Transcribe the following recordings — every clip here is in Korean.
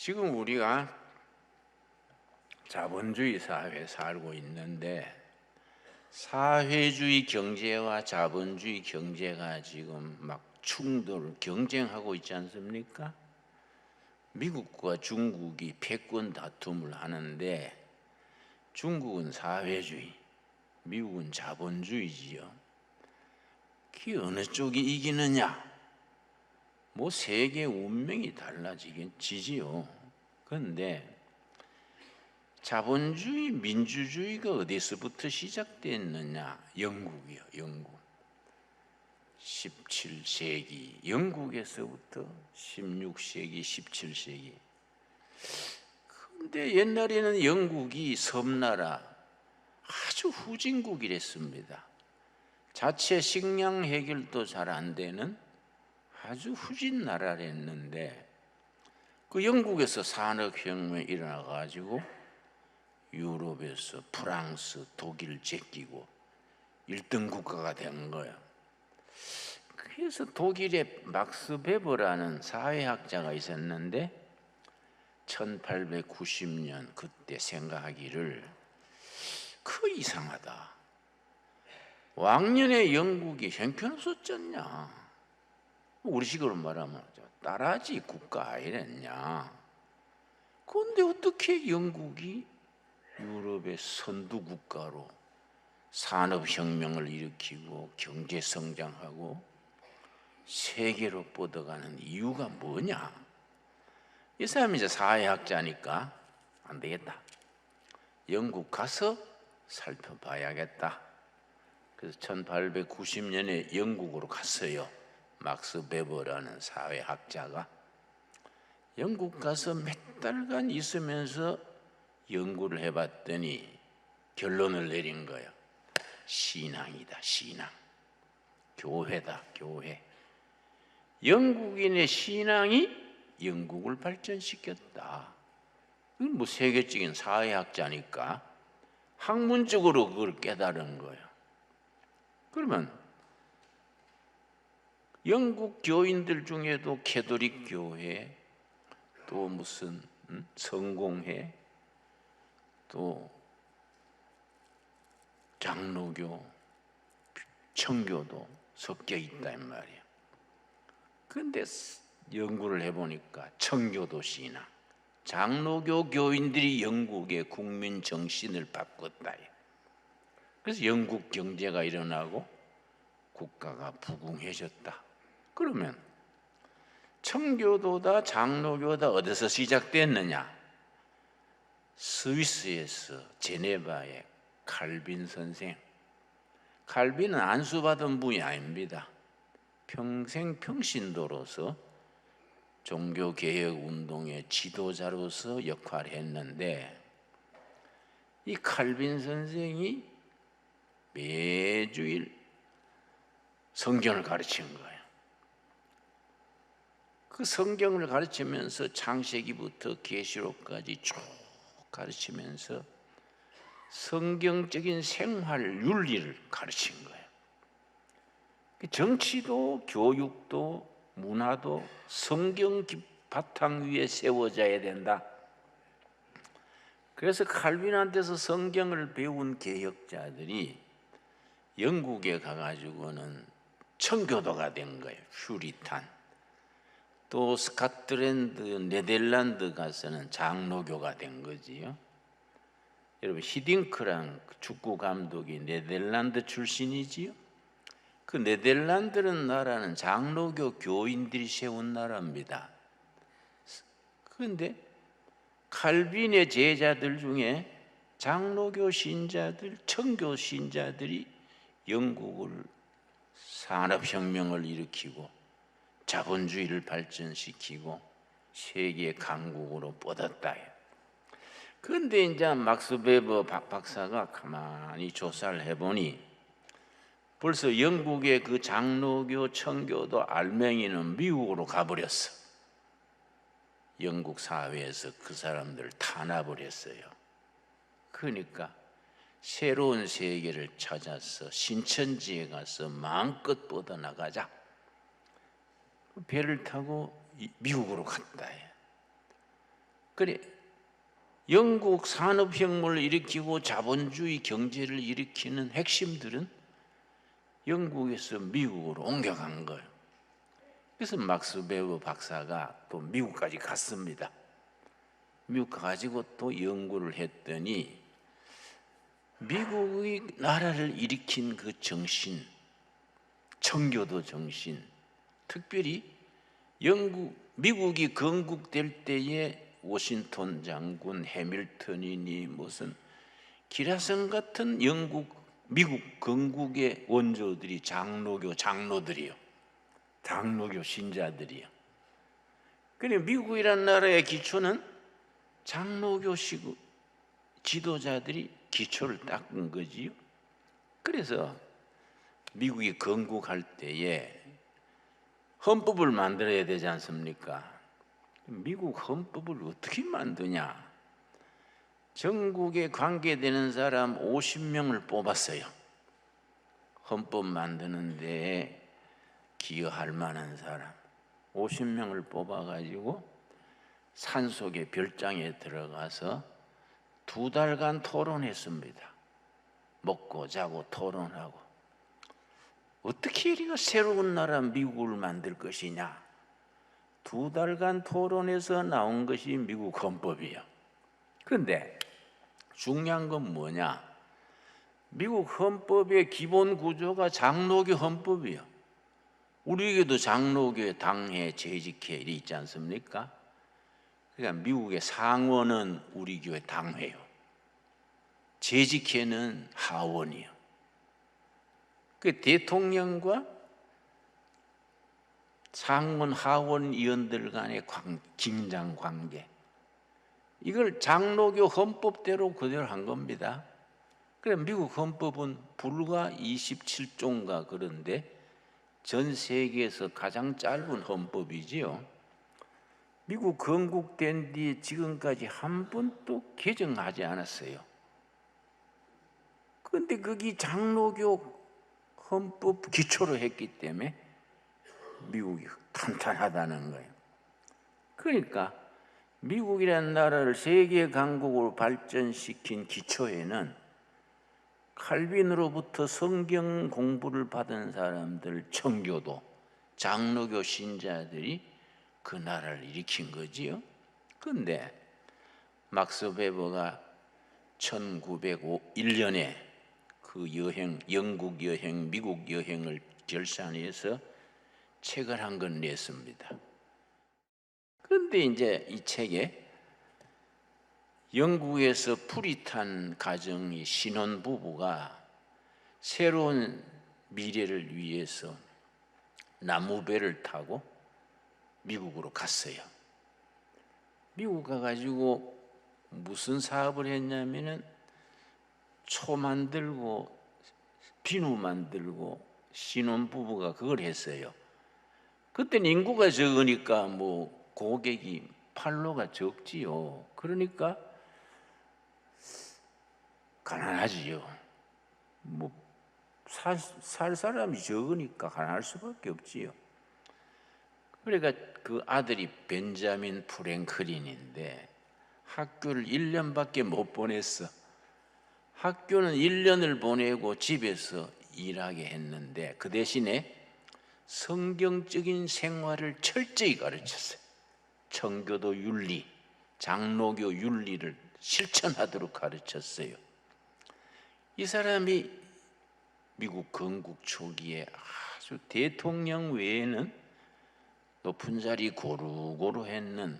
지금 우리가 자본주의 사회에 살고 있는데 사회주의 경제와 자본주의 경제가 지금 막 경쟁하고 있지 않습니까? 미국과 중국이 패권 다툼을 하는데 중국은 사회주의, 미국은 자본주의지요. 그 어느 쪽이 이기느냐? 뭐 세계 운명이 달라지지요. 그런데 자본주의, 민주주의가 어디서부터 시작됐느냐? 영국이요, 영국. 17세기 영국에서부터 16세기, 17세기. 그런데 옛날에는 영국이 섬나라, 아주 후진국이랬습니다. 자체 식량 해결도 잘 안 되는 아주 후진 나라랬는데 그 영국에서 산업혁명이 일어나가지고 유럽에서 프랑스, 독일 제끼고 1등 국가가 된 거야. 그래서 독일의 막스 베버라는 사회학자가 있었는데 1890년 그때 생각하기를 이상하다. 왕년의 영국이 형편없었잖냐. 우리식으로 말하면 따라지 국가 아니랬냐. 그런데 어떻게 영국이 유럽의 선두 국가로 산업혁명을 일으키고 경제성장하고 세계로 뻗어가는 이유가 뭐냐? 이 사람이 이제 사회학자니까 안 되겠다. 영국 가서 살펴봐야겠다. 그래서 1890년에 영국으로 갔어요. 막스 베버라는 사회학자가. 영국 가서 몇 달간 있으면서 연구를 해봤더니 결론을 내린 거예요. 신앙이다, 신앙. 교회다, 교회. 영국인의 신앙이 영국을 발전시켰다. 이건 뭐 세계적인 사회학자니까 학문적으로 그걸 깨달은 거예요. 그러면 영국 교인들 중에도 캐톨릭 교회, 또 무슨 성공회, 또 장로교, 청교도 섞여 있다 이 말이야. 그런데 연구를 해보니까 청교도 신앙, 장로교 교인들이 영국의 국민 정신을 바꿨다. 그래서 영국 경제가 일어나고 국가가 부흥해졌다. 그러면 청교도다 장로교다 어디서 시작됐느냐? 스위스에서 제네바의 칼빈 선생. 칼빈은 안수받은 분이 아닙니다. 평생 평신도로서 종교개혁 운동의 지도자로서 역할을 했는데 이 칼빈 선생이 매주일 성경을 가르친 거예요. 그 성경을 가르치면서 창세기부터 계시록까지 쭉 가르치면서 성경적인 생활 윤리를 가르친 거예요. 정치도 교육도 문화도 성경 바탕 위에 세워져야 된다. 그래서 칼빈한테서 성경을 배운 개혁자들이 영국에 가가지고는 청교도가 된 거예요. 퓨리탄. 또 스코틀랜드, 네덜란드 가서는 장로교가 된 거지요. 여러분 히딩크랑 축구 감독이 네덜란드 출신이지요. 그 네덜란드는 나라는 장로교 교인들이 세운 나라입니다. 그런데 칼빈의 제자들 중에 장로교 신자들, 청교 신자들이 영국을 산업혁명을 일으키고 자본주의를 발전시키고 세계 강국으로 뻗었다. 그런데 이제 막스 베버 박사가 가만히 조사를 해보니 벌써 영국의 그 장로교, 청교도 알맹이는 미국으로 가버렸어. 영국 사회에서 그 사람들을 탄압을 했어요. 그러니까 새로운 세계를 찾아서 신천지에 가서 마음껏 뻗어나가자. 배를 타고 미국으로 갔다. 그래, 영국 산업혁명을 일으키고 자본주의 경제를 일으키는 핵심들은 영국에서 미국으로 옮겨간 거예요. 그래서 막스 베버 박사가 또 미국까지 갔습니다. 미국 가가지고 또 연구를 했더니 미국의 나라를 일으킨 그 정신, 청교도 정신, 특별히 미국이 건국될 때에 워싱턴 장군, 해밀턴이니 무슨 기라성 같은 미국 건국의 원조들이 장로들이요. 장로교 신자들이요. 그래 미국이란 나라의 기초는 장로교식 지도자들이 기초를 닦은 거지요. 그래서 미국이 건국할 때에 헌법을 만들어야 되지 않습니까? 미국 헌법을 어떻게 만드냐? 전국에 관계되는 사람 50명을 뽑았어요. 헌법 만드는 데에 기여할 만한 사람 50명을 뽑아가지고 산속의 별장에 들어가서 2달간 토론했습니다. 먹고 자고 토론하고 어떻게 우리가 새로운 나라 미국을 만들 것이냐. 2달간 토론해서 나온 것이 미국 헌법이에요. 그런데 중요한 건 뭐냐? 미국 헌법의 기본 구조가 장로교 헌법이에요. 우리에게도 장로교의 당회, 재직회 이리 있지 않습니까? 그러니까 미국의 상원은 우리 교회 당회요. 재직회는 하원이요. 그 대통령과 상원, 하원 의원들 간의 긴장 관계, 이걸 장로교 헌법대로 그대로 한 겁니다. 그래 미국 헌법은 불과 27조인가 그런데 전 세계에서 가장 짧은 헌법이지요. 미국 건국된 뒤에 지금까지 한 번도 개정하지 않았어요. 그런데 거기 장로교 헌법 기초로 했기 때문에 미국이 탄탄하다는 거예요. 그러니까 미국이라는 나라를 세계 강국으로 발전시킨 기초에는 칼빈으로부터 성경 공부를 받은 사람들, 청교도, 장로교 신자들이 그 나라를 일으킨 거지요. 그런데 막스 베버가 1901년에 그 영국 여행, 미국 여행을 결산해서 책을 한 권 냈습니다. 그런데 이제 이 책에 영국에서 프리탄 가정의 신혼부부가 새로운 미래를 위해서 나무배를 타고 미국으로 갔어요. 미국 가가지고 무슨 사업을 했냐면은 초 만들고 비누 만들고 신혼부부가 그걸 했어요. 그때는 인구가 적으니까 뭐 고객이 판로가 적지요. 그러니까 가난하지요. 뭐 살 사람이 적으니까 가난할 수밖에 없지요. 그러니까 그 아들이 벤자민 프랭클린인데 학교를 1년밖에 못 보냈어. 학교는 1년을 보내고 집에서 일하게 했는데 그 대신에 성경적인 생활을 철저히 가르쳤어요. 청교도 윤리, 장로교 윤리를 실천하도록 가르쳤어요. 이 사람이 미국 건국 초기에 아주 대통령 외에는 높은 자리 고루고루 했는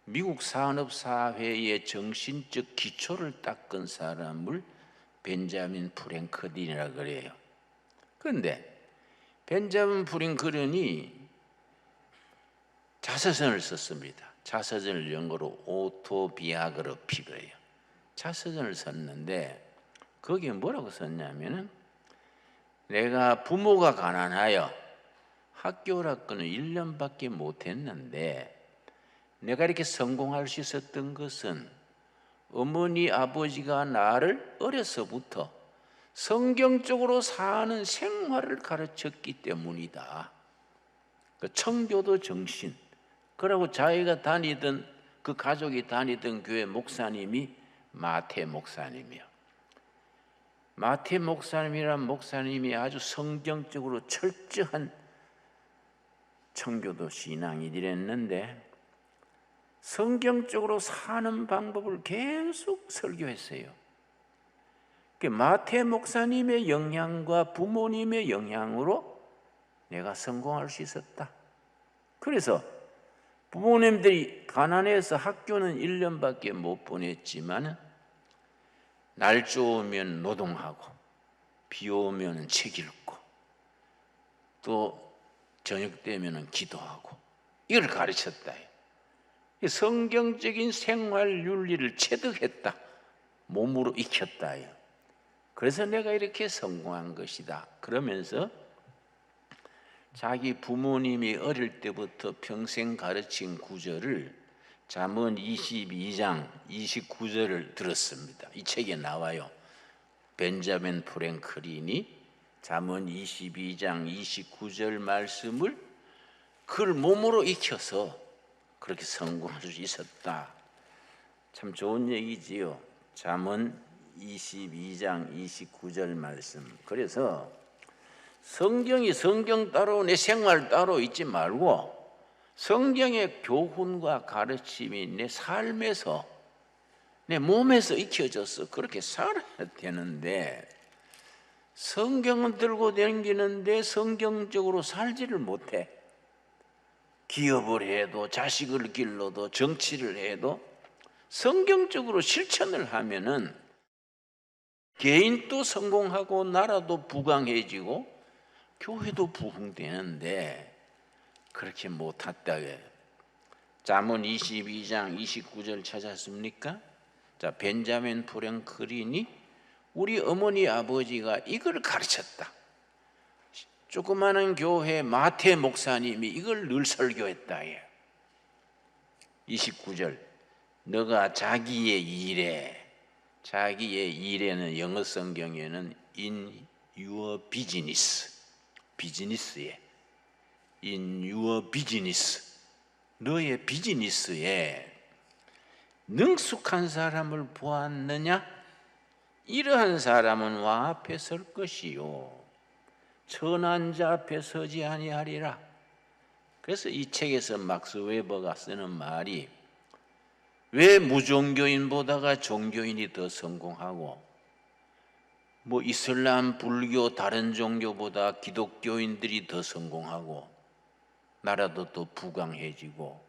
미국 산업사회의 정신적 기초를 닦은 사람을 벤자민 프랭클린이라고 그래요. 그런데 벤자민 프랭클린이 자서전을 썼습니다. 자서전을 영어로 오토비아그래피예요. 자서전을 썼는데 거기에 뭐라고 썼냐면은 내가 부모가 가난하여 학교학교는 1년밖에 못했는데 내가 이렇게 성공할 수 있었던 것은 어머니 아버지가 나를 어려서부터 성경적으로 사는 생활을 가르쳤기 때문이다. 그 청교도 정신, 그리고 자기가 다니던 그 가족이 다니던 교회 목사님이 마태 목사님이요. 마태 목사님이란 목사님이 아주 성경적으로 철저한 청교도 신앙인이랬는데 성경적으로 사는 방법을 계속 설교했어요. 마태 목사님의 영향과 부모님의 영향으로 내가 성공할 수 있었다. 그래서 부모님들이 가난해서 학교는 1년밖에 못 보냈지만 날 좋으면 노동하고 비 오면 책 읽고 또 저녁 되면 기도하고 이걸 가르쳤다. 성경적인 생활 윤리를 체득했다. 몸으로 익혔다. 그래서 내가 이렇게 성공한 것이다. 그러면서 자기 부모님이 어릴 때부터 평생 가르친 구절을 잠언 22장 29절을 들었습니다. 이 책에 나와요. 벤자민 프랭클린이 잠언 22장 29절 말씀을 그걸 몸으로 익혀서 그렇게 성공할 수 있었다. 참 좋은 얘기지요. 잠언 22장 29절 말씀. 그래서 성경이 성경 따로 내 생활 따로 있지 말고 성경의 교훈과 가르침이 내 삶에서 내 몸에서 익혀져서 그렇게 살아야 되는데 성경은 들고 다니는데 성경적으로 살지를 못해. 기업을 해도 자식을 길러도 정치를 해도 성경적으로 실천을 하면은 개인도 성공하고 나라도 부강해지고 교회도 부흥되는데 그렇게 못했다. 잠언 22장 29절 찾았습니까? 자, 벤자민 프랭클린이 우리 어머니 아버지가 이걸 가르쳤다. 조그마한 교회 마태 목사님이 이걸 늘 설교했다. 29절 너가 자기의 일에는 영어 성경에는 in your business 비즈니스에 in your business 너의 비즈니스에 능숙한 사람을 보았느냐? 이러한 사람은 왕 앞에 설 것이요 천한 자 앞에 서지 아니하리라. 그래서 이 책에서 막스 웨버가 쓰는 말이 왜 무종교인보다가 종교인이 더 성공하고 뭐 이슬람, 불교, 다른 종교보다 기독교인들이 더 성공하고 나라도 더 부강해지고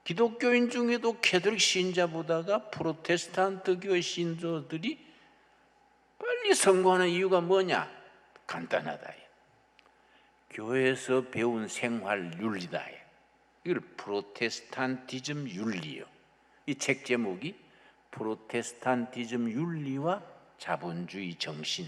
기독교인 중에도 캐톨릭 신자보다가 프로테스탄트교 신조들이 빨리 성공하는 이유가 뭐냐? 간단하다. 교회에서 배운 생활 윤리다. 이걸 프로테스탄티즘 윤리요. 이 책 제목이 프로테스탄티즘 윤리와 자본주의 정신.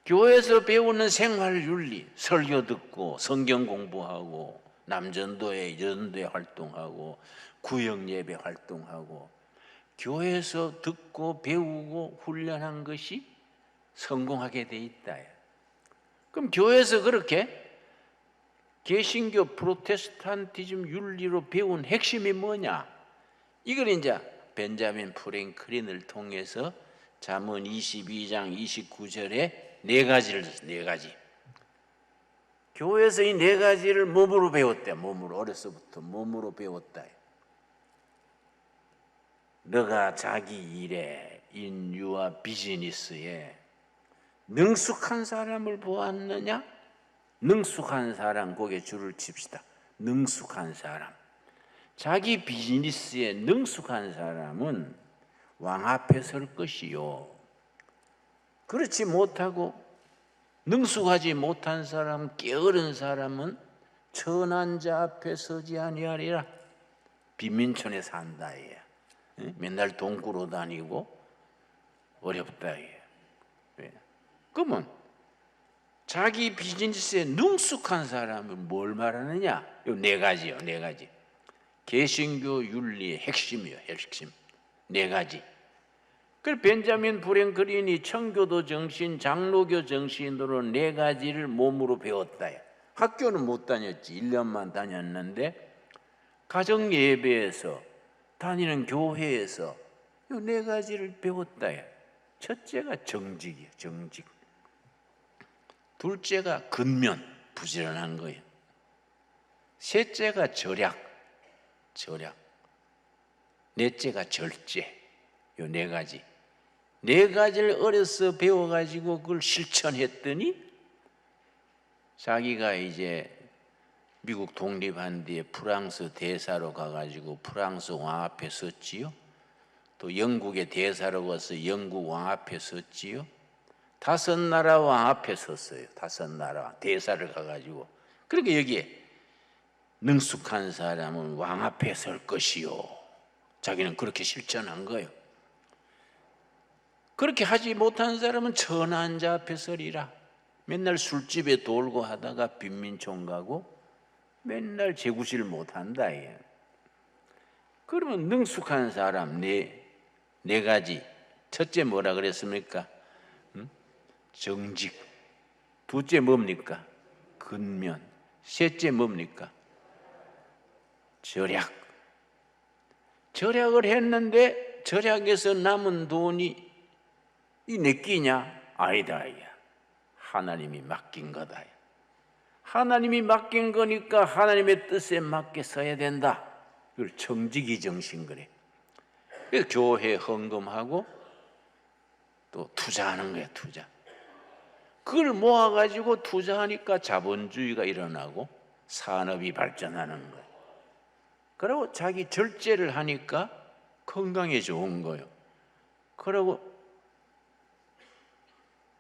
교회에서 배우는 생활 윤리, 설교 듣고 성경 공부하고 남전도회, 여전도회 활동하고 구역 예배 활동하고 교회에서 듣고 배우고 훈련한 것이 성공하게 돼 있다. 그럼 교회에서 그렇게 개신교 프로테스탄티즘 윤리로 배운 핵심이 뭐냐? 이걸 이제 벤자민 프랭클린을 통해서 잠언 22장 29절에 네 가지. 교회에서 이 네 가지를 몸으로 배웠대. 몸으로 어려서부터 몸으로 배웠다. 너가 자기 일에 인유와 비즈니스에 능숙한 사람을 보았느냐? 능숙한 사람, 거기에 줄을 칩시다. 능숙한 사람. 자기 비즈니스에 능숙한 사람은 왕 앞에 설 것이요. 그렇지 못하고 능숙하지 못한 사람, 게으른 사람은 천한 자 앞에 서지 아니하리라. 빈민촌에 산다. 맨날 돈 꾸러 다니고 어렵다. 그러면 자기 비즈니스에 능숙한 사람은 뭘 말하느냐? 요 네 가지요. 네 가지. 개신교 윤리의 핵심이요. 핵심. 네 가지. 그 벤자민 프랭클린이 청교도 정신, 장로교 정신으로 네 가지를 몸으로 배웠다. 학교는 못 다녔지. 1년만 다녔는데 가정 예배에서, 다니는 교회에서 이 네 가지를 배웠다. 첫째가 정직이에요. 정직. 둘째가 근면, 부지런한 거예요. 셋째가 절약. 넷째가 절제. 이 네 가지. 네 가지를 어려서 배워가지고 그걸 실천했더니 자기가 이제 미국 독립한 뒤에 프랑스 대사로 가가지고 프랑스 왕 앞에 섰지요. 또 영국의 대사로 가서 영국 왕 앞에 섰지요. 5나라 왕 앞에 섰어요. 5나라 대사를 가가지고. 그러니까 여기에 능숙한 사람은 왕 앞에 설 것이요. 자기는 그렇게 실천한 거예요. 그렇게 하지 못한 사람은 천한 자 앞에 서리라. 맨날 술집에 돌고 하다가 빈민총 가고 맨날 재구실 못한다. 그러면 능숙한 사람 네 가지. 첫째 뭐라 그랬습니까? 정직. 둘째 뭡니까? 근면. 셋째 뭡니까? 절약. 절약을 했는데 절약에서 남은 돈이 이 내 끼냐? 아니다. 하나님이 맡긴 거다. 하나님이 맡긴 거니까 하나님의 뜻에 맞게 써야 된다. 이걸 정직이 정신 그래. 그래서 교회 헌금하고 또 투자하는 거야. 투자. 그걸 모아가지고 투자하니까 자본주의가 일어나고 산업이 발전하는 거예요. 그리고 자기 절제를 하니까 건강에 좋은 거예요. 그리고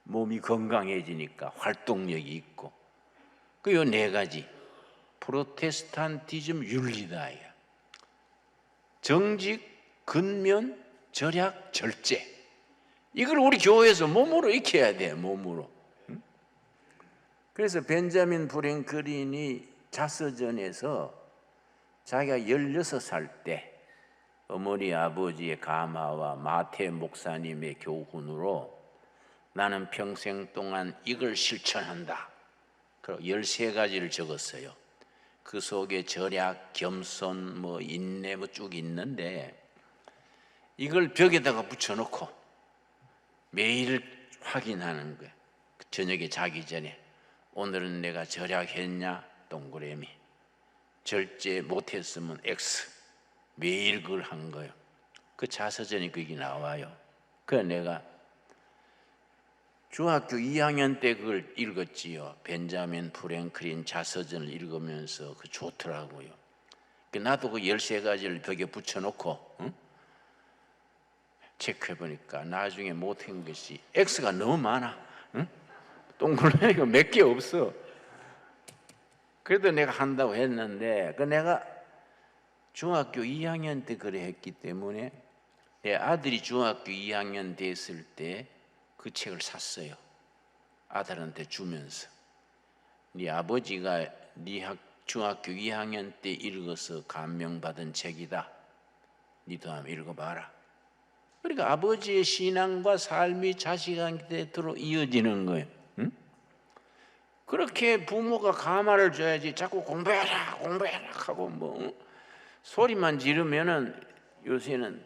몸이 건강해지니까 활동력이 있고. 그 요 네 가지. 프로테스탄티즘 윤리다. 정직, 근면, 절약, 절제. 이걸 우리 교회에서 몸으로 익혀야 돼. 몸으로. 그래서 벤자민 프랭클린이 자서전에서 자기가 16살 때 어머니 아버지의 가마와 마태 목사님의 교훈으로 나는 평생 동안 이걸 실천한다. 그리고 13가지를 적었어요. 그 속에 절약, 겸손, 인내 쭉 있는데 이걸 벽에다가 붙여놓고 매일 확인하는 거예요. 저녁에 자기 전에 오늘은 내가 절약했냐? 동그라미. 절제 못했으면 X. 매일 그걸 한 거예요. 그 자서전이 거기 나와요. 그래서 내가 중학교 2학년 때 그걸 읽었지요. 벤자민 프랭클린 자서전을 읽으면서 그 좋더라고요. 나도 그 13가지를 벽에 붙여놓고 체크해보니까 나중에 못한 것이 X가 너무 많아. 동그라미가 몇 개 없어. 그래도 내가 한다고 했는데 내가 중학교 2학년 때 그래 했기 때문에 내 아들이 중학교 2학년 됐을 때 그 책을 샀어요. 아들한테 주면서 네 아버지가 네 중학교 2학년 때 읽어서 감명받은 책이다. 니도 한번 읽어봐라. 그러니까 아버지의 신앙과 삶이 자식한테로 이어지는 거예요. 응? 그렇게 부모가 가마를 줘야지. 자꾸 공부해라 하고 소리만 지르면은 요새는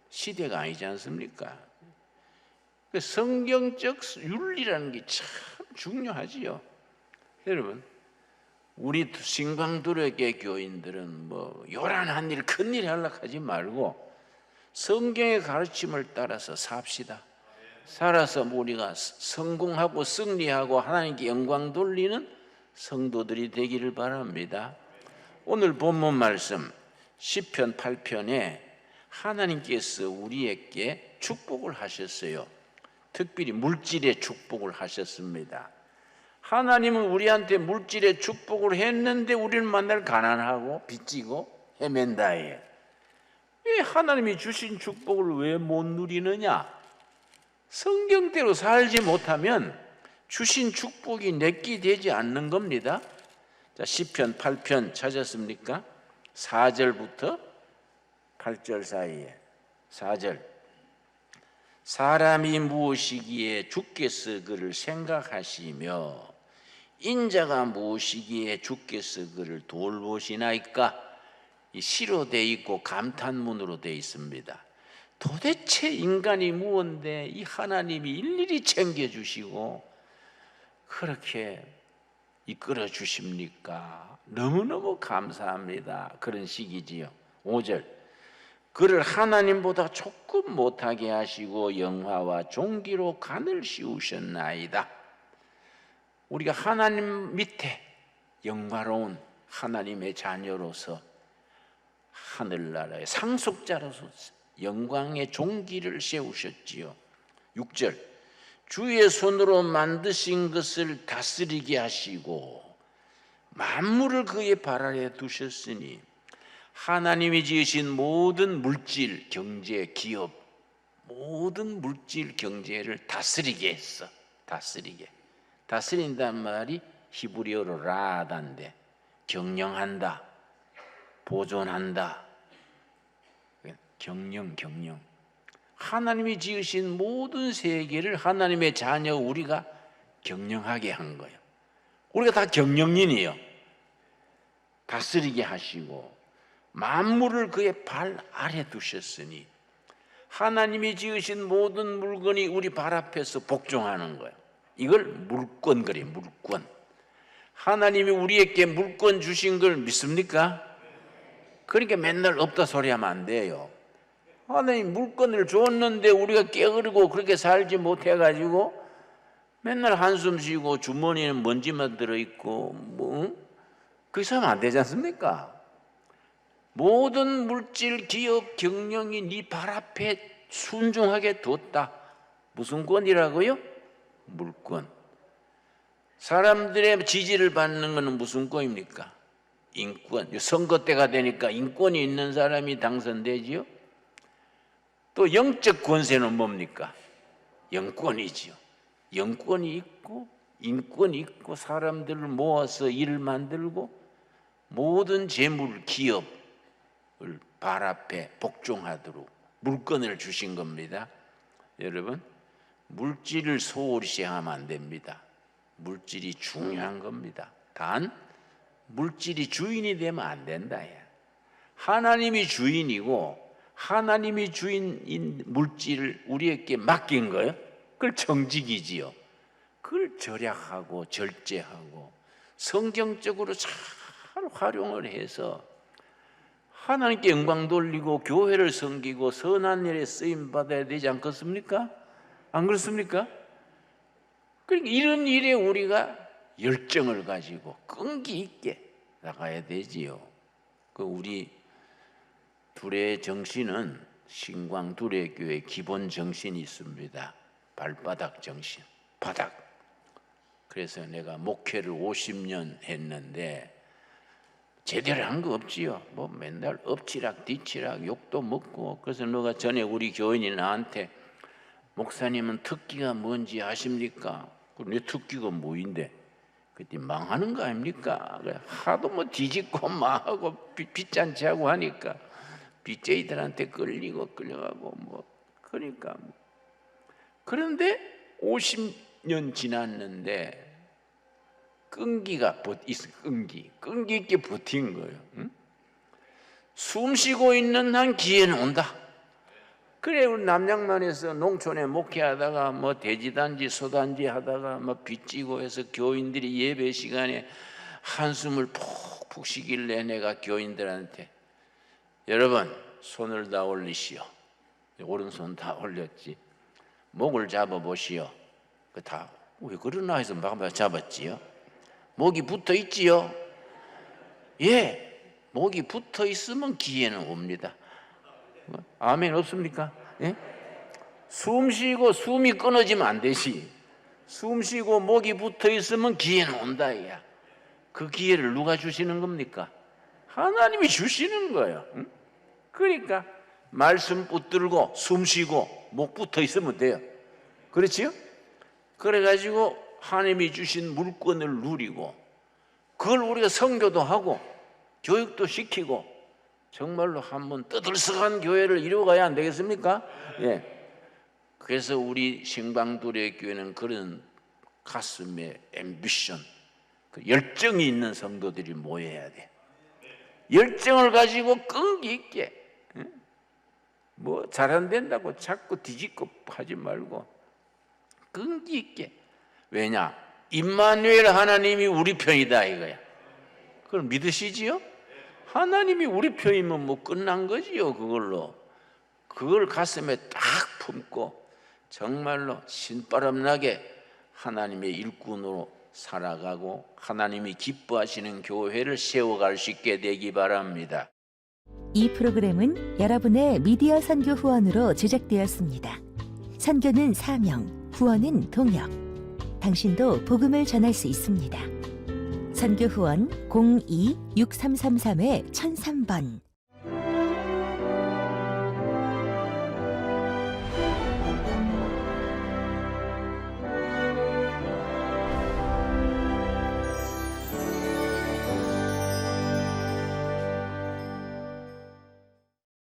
시대가 아니지 않습니까? 성경적 윤리라는 게 참 중요하지요. 여러분, 우리 신광두력의 교인들은 요란한 일, 큰일 하려고 하지 말고 성경의 가르침을 따라서 삽시다. 살아서 우리가 성공하고 승리하고 하나님께 영광 돌리는 성도들이 되기를 바랍니다. 오늘 본문 말씀 시편 8편에 하나님께서 우리에게 축복을 하셨어요. 특별히 물질의 축복을 하셨습니다. 하나님은 우리한테 물질의 축복을 했는데 우리는 만날 가난하고 빚지고 헤맨다해. 왜 하나님이 주신 축복을 왜 못 누리느냐? 성경대로 살지 못하면 주신 축복이 내게 되지 않는 겁니다. 자, 시편 8편 찾았습니까? 4절부터 8절 사이에 4절. 사람이 무엇이기에 주께서 그를 생각하시며 인자가 무엇이기에 주께서 그를 돌보시나이까? 이 시로 돼 있고 감탄문으로 돼 있습니다. 도대체 인간이 무언데 이 하나님이 일일이 챙겨주시고 그렇게 이끌어 주십니까? 너무너무 감사합니다. 그런 식이지요. 5절, 그를 하나님보다 조금 못하게 하시고 영화와 존귀로 간을 씌우셨나이다. 우리가 하나님 밑에 영화로운 하나님의 자녀로서 하늘나라의 상속자로서 영광의 존귀를 세우셨지요. 6절, 주의 손으로 만드신 것을 다스리게 하시고 만물을 그의 발 아래 두셨으니 하나님이 지으신 모든 물질, 경제, 기업, 모든 물질, 경제를 다스리게 했어. 다스린다는 말이 히브리어로 라단데 경영한다, 보존한다, 경영. 하나님이 지으신 모든 세계를 하나님의 자녀 우리가 경영하게 한 거예요. 우리가 다 경영인이에요. 다스리게 하시고 만물을 그의 발 아래 두셨으니 하나님이 지으신 모든 물건이 우리 발 앞에서 복종하는 거예요. 이걸 물권 그래요. 물권. 하나님이 우리에게 물권 주신 걸 믿습니까? 그러니까 맨날 없다 소리하면 안 돼요. 하나님 물건을 줬는데 우리가 게으르고 그렇게 살지 못해가지고 맨날 한숨 쉬고 주머니에는 먼지만 들어있고 그렇게 하면 안 되지 않습니까? 모든 물질, 기업, 경영이 네 발 앞에 순종하게 뒀다. 무슨 권이라고요? 물권. 사람들의 지지를 받는 것은 무슨 권입니까? 인권. 선거 때가 되니까 인권이 있는 사람이 당선되지요. 또 영적 권세는 뭡니까? 영권이지요. 영권이 있고 인권이 있고 사람들을 모아서 일을 만들고 모든 재물, 기업을 발 앞에 복종하도록 물건을 주신 겁니다. 여러분, 물질을 소홀히 하면 안 됩니다. 물질이 중요한 겁니다. 단 물질이 주인이 되면 안 된다. 하나님이 주인이고 하나님이 주인인 물질을 우리에게 맡긴 거예요. 그걸 정직이지요. 그걸 절약하고 절제하고 성경적으로 잘 활용을 해서 하나님께 영광 돌리고 교회를 섬기고 선한 일에 쓰임 받아야 되지 않겠습니까? 안 그렇습니까? 그러니까 이런 일에 우리가 열정을 가지고 끈기 있게 나가야 되지요. 그 우리 두레 정신은 신광 두레교회 기본 정신이 있습니다. 발바닥 정신, 바닥. 그래서 내가 목회를 50년 했는데 제대로 한 거 없지요. 뭐 맨날 엎치락 뒤치락 욕도 먹고. 그래서 너가 전에 우리 교인이 나한테 목사님은 특기가 뭔지 아십니까? 내 특기가 뭐인데? 그때 망하는 거 아닙니까? 하도 뭐 뒤집고 망하고 빚잔치 하고 하니까 빚쟁이들한테 끌려가고 뭐 그러니까 그런데 50년 지났는데 끈기가 끈기 있게 버틴 거예요. 응? 숨 쉬고 있는 한 기회는 온다. 그래 우리 남양만에서 농촌에 목회하다가 뭐 돼지단지 소단지 하다가 뭐 빚지고 해서 교인들이 예배 시간에 한숨을 푹푹 쉬길래 내가 교인들한테 여러분 손을 다 올리시오. 오른손 다 올렸지. 목을 잡아보시오. 그 다 왜 그러나 해서 막 잡았지요. 목이 붙어 있지요. 예, 목이 붙어 있으면 기회는 옵니다. 아멘 없습니까? 예? 숨 쉬고 숨이 끊어지면 안 되시. 숨 쉬고 목이 붙어 있으면 기회는 온다. 야. 그 기회를 누가 주시는 겁니까? 하나님이 주시는 거예요. 응? 그러니까 말씀 붙들고 숨 쉬고 목 붙어 있으면 돼요. 그렇지요? 그래가지고 하나님이 주신 물건을 누리고 그걸 우리가 선교도 하고 교육도 시키고 정말로 한번 떠들썩한 교회를 이루어가야 안 되겠습니까? 예. 그래서 우리 신방두레 교회는 그런 가슴에 앰비션, 그 열정이 있는 성도들이 모여야 돼. 열정을 가지고 끈기 있게, 뭐 잘 안 된다고 자꾸 뒤집고 하지 말고 끈기 있게. 왜냐? 임마누엘 하나님이 우리 편이다 이거야. 그걸 믿으시지요? 하나님이 우리 편이면 뭐 끝난 거지요. 그걸로 그걸 가슴에 딱 품고 정말로 신바람나게 하나님의 일꾼으로 살아가고 하나님이 기뻐하시는 교회를 세워갈 수 있게 되기 바랍니다. 이 프로그램은 여러분의 미디어 선교 후원으로 제작되었습니다. 선교는 사명, 후원은 동역. 당신도 복음을 전할 수 있습니다. 선교 후원 02-6333-1003번